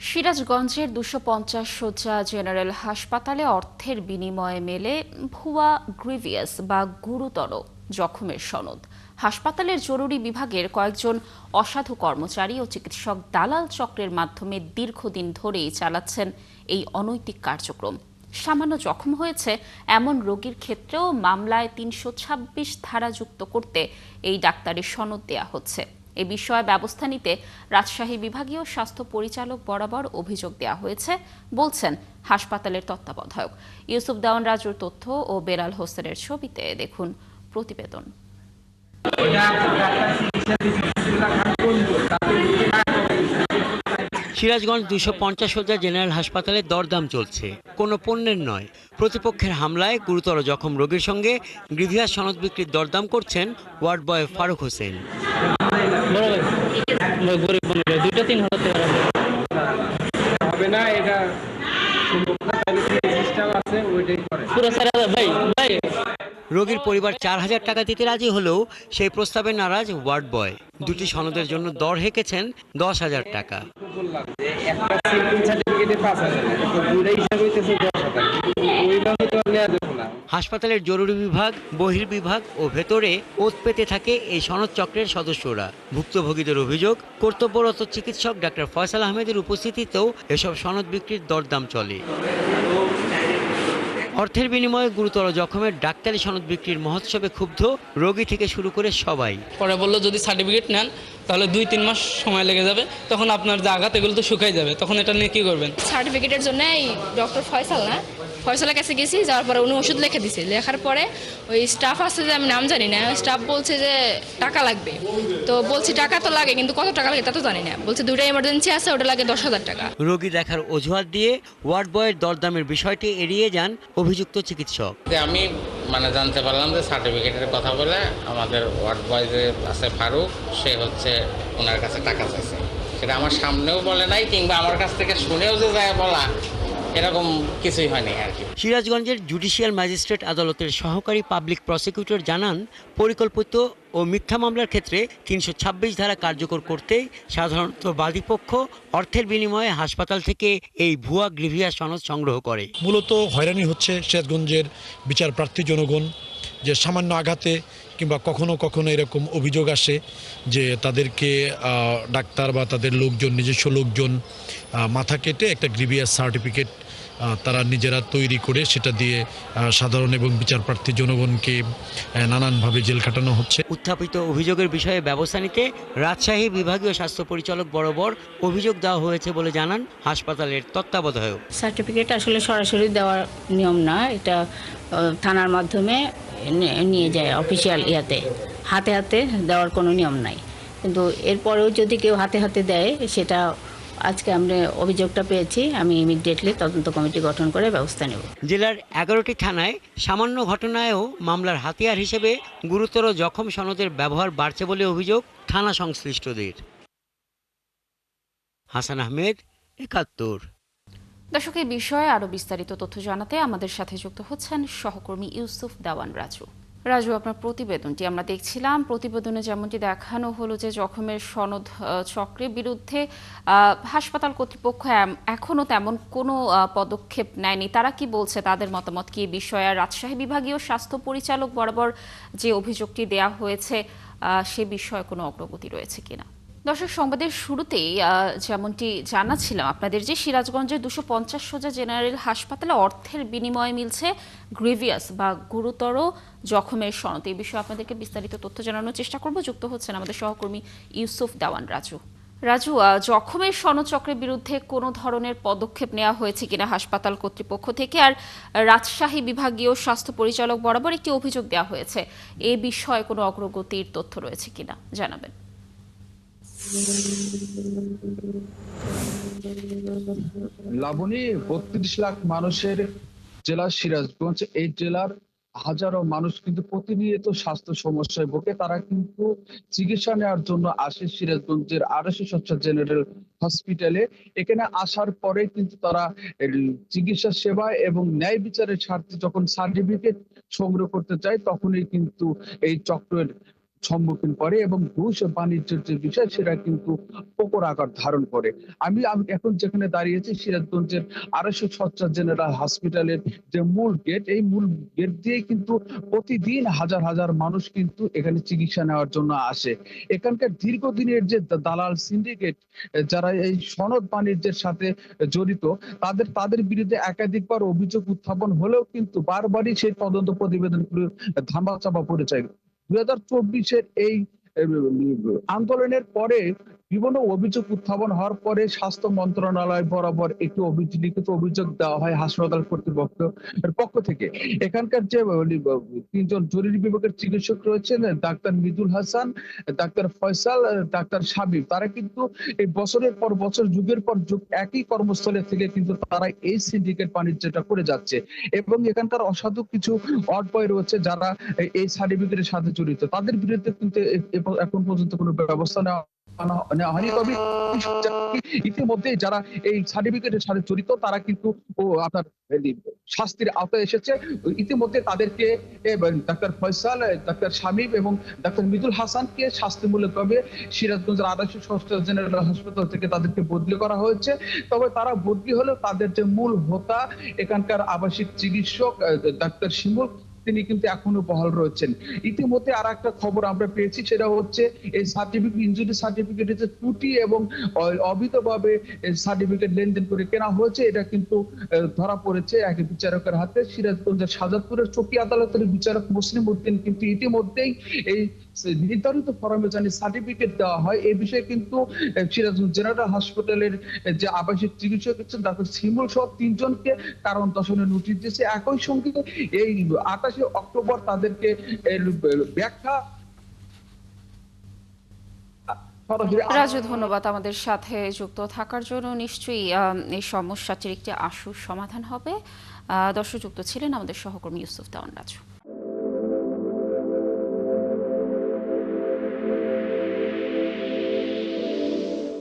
সিরাজগঞ্জের ২৫০ শয্যা জেনারেল হাসপাতালে অর্থের বিনিময়ে মেলে ভুয়া গ্রিভিয়াস বা গুরুতর জখমের সনদ। হাসপাতালের জরুরি বিভাগের কয়েকজন অসাধু কর্মচারী ও চিকিৎসক দালাল চক্রের মাধ্যমে দীর্ঘদিন ধরেই চালাচ্ছেন এই অনৈতিক কার্যক্রম। সামান্য জখম হয়েছে এমন রোগীর ক্ষেত্রেও মামলায় ৩২৬ ধারা যুক্ত করতে এই ডাক্তারি সনদ দেয়া হচ্ছে। এ বিষয়ে ব্যবস্থা নিতে রাজশাহী বিভাগীয় স্বাস্থ্য পরিচালক বরাবর অভিযোগ দেওয়া হয়েছে বলছেন হাসপাতালের তত্ত্বাবধায়ক। ইউসুফ দেওয়ান রাজুর তথ্য ও বেলাল হোসেনের ছবিতে দেখুন প্রতিবেদন। সিরাজগঞ্জ ২৫০ শয্যা জেনারেল হাসপাতালে দরদাম চলছে, কোনো পণ্যের নয়। প্রতিপক্ষের হামলায় গুরুতর জখম রোগীর সঙ্গে গ্রিভিয়াস সনদ বিক্রির দরদাম করছেন ওয়ার্ড বয় ফারুক হোসেন। রোগীর পরিবার ৪,০০০ টাকা দিতে রাজি হলেও সেই প্রস্তাবে নারাজ ওয়ার্ড বয়। দুটি সনদের জন্য দর হেঁকেছেন ১০,০০০ টাকা। হাসপাতালের জরুরি বিভাগ, বহির্বিভাগ ও ভেতরে ওত পেতে থাকে এই সনদ চক্রের সদস্যরা। ভুক্তভোগীদের অভিযোগ, কর্তব্যরত চিকিৎসক ডাক্তার ফয়সাল আহমেদের উপস্থিতিতেও এসব সনদ বিক্রির দরদাম চলে। অর্থের বিনিময়ে গুরুতর জখমের ডাক্তারি সনদ বিক্রির মহোৎসবে ক্ষুব্ধ রোগী থেকে শুরু করে সবাই। পরে বললো যদি সার্টিফিকেট নেন তাহলে ২-৩ মাস সময় লেগে যাবে, তখন আপনার যে আঘাত এগুলো তো শুকাই যাবে, তখন এটা নিয়ে কি করবেন? সার্টিফিকেটের জন্য এই ডক্টর ফয়সালের কাছে গেছি, যাওয়ার পরে উনি ওষুধ লিখে দিছে। লেখার পরে ওই স্টাফ আছে যে আমি নাম জানি না, স্টাফ বলছে যে টাকা লাগবে। তো বলছি টাকা তো লাগে, কিন্তু কত টাকা লাগে তা তো জানি না। বলছে দুইটা এমার্জেন্সি আছে, ওটা লাগে ১০,০০০ টাকা। রোগী দেখার অজুহাত দিয়ে ওয়ার্ড বয়ের দরদামের বিষয়টি এড়িয়ে যান অভিযুক্ত চিকিৎসক। আমি জানতে পারলাম যে সার্টিফিকেটের কথা বলে আমাদের ওয়ার্ড বয় যে আছে ফারুক, সে হচ্ছে ওনার কাছে টাকা চাইছে। সেটা আমার সামনেও বলে নাই, কিংবা আমার কাছ থেকে শুনেও যে যায় বলা, এরকম কিছুই হয়নি আর কি। সিরাজগঞ্জের জুডিশিয়াল ম্যাজিস্ট্রেট আদালতের সহকারী পাবলিক প্রসিকিউটর জানান, পরিকল্পিত ও মিথ্যা মামলার ক্ষেত্রে ৩২৬ ধারা কার্যকর করতে সাধারণত বাদীপক্ষ অর্থের বিনিময়ে হাসপাতাল থেকে এই ভুয়া গ্রিভিয়াস সনদ সংগ্রহ করে। মূলত হয়রানি হচ্ছে সিরাজগঞ্জের বিচার প্রার্থী জনগণ, যে সামান্য আঘাতে কিংবা কখনো কখনো এরকম অভিযোগ আসে যে তাদেরকে ডাক্তার বা তাদের লোকজন, নিজস্ব লোকজন মাথা কেটে একটা গ্রিভিয়াস সার্টিফিকেট তারা নিজেরা তৈরি করে সেটা দিয়ে সাধারণ এবং বিচার প্রার্থী জনগণকে নানানভাবে জেল খাটানো হচ্ছে। উত্থাপিত অভিযোগের বিষয়ে ব্যবস্থা নিতে রাজশাহী বিভাগীয় স্বাস্থ্য পরিচালক বরাবর অভিযোগ দেওয়া হয়েছে বলে জানান হাসপাতালের তত্ত্বাবধায়ক। সার্টিফিকেট আসলে সরাসরি দেওয়ার নিয়ম না, এটা থানার মাধ্যমে নিয়ে যায় অফিসিয়াল ইয়াতে, হাতে হাতে দেওয়ার কোনো নিয়ম নাই। কিন্তু এরপরেও যদি কেউ হাতে হাতে দেয়, সেটা আজকে আমরা অভিযোগটা পেয়েছি, আমি ইমিডিয়েটলি তদন্ত কমিটি গঠন করে ব্যবস্থা নেব। জেলার ১১টি থানায় সামান্য ঘটনায়ও মামলার হাতিয়ার হিসেবে গুরুতর জখম সনদের ব্যবহার বাড়ছে বলে অভিযোগ থানা সংশ্লিষ্টদের। হাসান আহমেদ, ৭১। দর্শক, এই বিষয়ে আরো বিস্তারিত তথ্য জানাতে আমাদের সাথে যুক্ত হচ্ছেন সহকর্মী ইউসুফ দেওয়ান রাজু। রাজু, আপনার প্রতিবেদনটি আমরা দেখছিলাম। প্রতিবেদনে যেমনটি দেখানো হলো যে জখমের সনদ চক্রের বিরুদ্ধে হাসপাতাল কর্তৃপক্ষ এখনো তেমন কোনো পদক্ষেপ নেয়নি। তারা কি বলছে, তাদের মতামত কি এই বিষয়ে? রাজশাহী বিভাগীয় স্বাস্থ্য পরিচালক বরাবর যে অভিযোগটি দেয়া হয়েছে সে বিষয়ে কোনো অগ্রগতি রয়েছে কিনা? দর্শক, সংবাদের শুরুতেই যেমনটি জানাচ্ছিলাম আপনাদের, যে সিরাজগঞ্জের ২৫০ শয্যা জেনারেল হাসপাতালে অর্থের বিনিময়ে মিলছে গ্রিভিয়াস বা গুরুতর জখমের সনদ। এই বিষয়ে আপনাদেরকে বিস্তারিত তথ্য জানানোর চেষ্টা করব। যুক্ত হচ্ছেন আমাদের সহকর্মী ইউসুফ দেওয়ান রাজু। রাজু, জখমের সনদ চক্রের বিরুদ্ধে কোনো ধরনের পদক্ষেপ নেওয়া হয়েছে কিনা হাসপাতাল কর্তৃপক্ষ থেকে? আর রাজশাহী বিভাগীয় স্বাস্থ্য পরিচালক বরাবর একটি অভিযোগ দেওয়া হয়েছে, এ বিষয়ে কোনো অগ্রগতির তথ্য রয়েছে কিনা জানাবেন। লাবণী, ৩২ লাখ মানুষের জেলা সিরাজগঞ্জ, এই জেলার হাজারো মানুষ কিন্তু প্রতিনিয়ত স্বাস্থ্য সমস্যায় ভোগে। তারা কিন্তু চিকিৎসা নেওয়ার জন্য আসে সিরাজগঞ্জের ২৮০ শয্যা জেনারেল হসপিটালে। এখানে আসার পরে কিন্তু তারা চিকিৎসা সেবা এবং ন্যায় বিচারের স্বার্থে যখন সার্টিফিকেট সংগ্রহ করতে চায়, তখনই কিন্তু এই চক্রের সম্মুখীন করে এবং ঘুষ বাণিজ্যের যে বিষয় সেটা কিন্তু প্রকট আকার ধারণ করে। আমি এখন যেখানে দাঁড়িয়েছি সিরাজগঞ্জের 250 শয্যা জেনারেল হসপিটালের যে মূল গেট, এই মূল গেট দিয়ে কিন্তু প্রতিদিন হাজার হাজার মানুষ কিন্তু এখানে চিকিৎসা নেওয়ার জন্য আসে। এখানকার দীর্ঘদিনের যে দালাল সিন্ডিকেট যারা এই সনদ বাণিজ্যের সাথে জড়িত, তাদের বিরুদ্ধে একাধিকবার অভিযোগ উত্থাপন হলেও কিন্তু বারবারই সেই তদন্ত প্রতিবেদনগুলো ধামাচাপা পড়ে যায়। 2024-এর এই আন্দোলনের পরে বিভিন্ন অভিযোগ উত্থাপন হওয়ার পরে স্বাস্থ্য মন্ত্রণালয় বরাবর একটি লিখিত অভিযোগ দেওয়া হয় হাসপাতাল কর্তৃপক্ষের পক্ষ থেকে। এখানকার যে 3জন জরুরি বিভাগের চিকিৎসক রয়েছেন, doctor Mridul Hasan, doctor Faisal, doctor Shabib, তারা কিন্তু এই বছরের পর বছর, যুগের পর যুগ একই কর্মস্থলে থেকে কিন্তু তারা এই সিন্ডিকেট বাণিজ্যটা করে যাচ্ছে এবং এখানকার অসাধু কিছু অটবয় রয়েছে যারা এই সার্টিফিকেটের সাথে জড়িত। তাদের বিরুদ্ধে কিন্তু এখন পর্যন্ত কোনো ব্যবস্থা নেওয়া হয়নি। তবে ইতিমধ্যে যারা এই সার্টিফিকেটের সাথে জড়িত তারা কিন্তু আপনার শাস্তির আওতায় এসেছে। ইতিমধ্যে তাদেরকে ডাক্তার ফয়সাল, ডাক্তার শামীম এবং ডাক্তার মৃদুল হাসানকে শাস্তিমূলকভাবে সিরাজগঞ্জের 250 জেনারেল হাসপাতাল থেকে তাদেরকে বদলি করা হয়েছে। তবে তারা বদলি হলেও তাদের যে মূল হোতা এখানকার আবাসিক চিকিৎসক ডাক্তার শিমুল, তিনি কিন্তু এখনো বহাল রয়েছেন। ইতিমধ্যে আর একটা খবর আমরা পেয়েছি, সেটা হচ্ছে এই ইনজুরি সার্টিফিকেটের যে ত্রুটি এবং অবৈধভাবে সার্টিফিকেট লেনদেন করে কেনা হয়েছে, এটা কিন্তু ধরা পড়েছে এক বিচারকের হাতে। সিরাজগঞ্জের শাহজাদপুরের চকি আদালতের বিচারক মুসলিম উদ্দিন কিন্তু ইতিমধ্যেই এই নির্ধারিত ফরমে জানি সার্টিফিকেট দেওয়া হয় এই বিষয়ে কিন্তু সিরাজগঞ্জ জেনারেল হাসপাতালের যে আবাসিক চিকিৎসক ডাক্তার শিমুল সহ 3 জনকে কারণ দর্শনের নোটিশ দিয়েছে। একই সঙ্গে এই 28 অক্টোবর তাদেরকে ব্যাখ্যা। রাজু, ধন্যবাদ আমাদের সাথে যুক্ত থাকার জন্য। নিশ্চয়ই এই সমস্যাটির একটি আশু সমাধান হবে। দর্শক যুক্ত ছিলেন আমাদের সহকর্মী ইউসুফ দেওয়ান রাজু।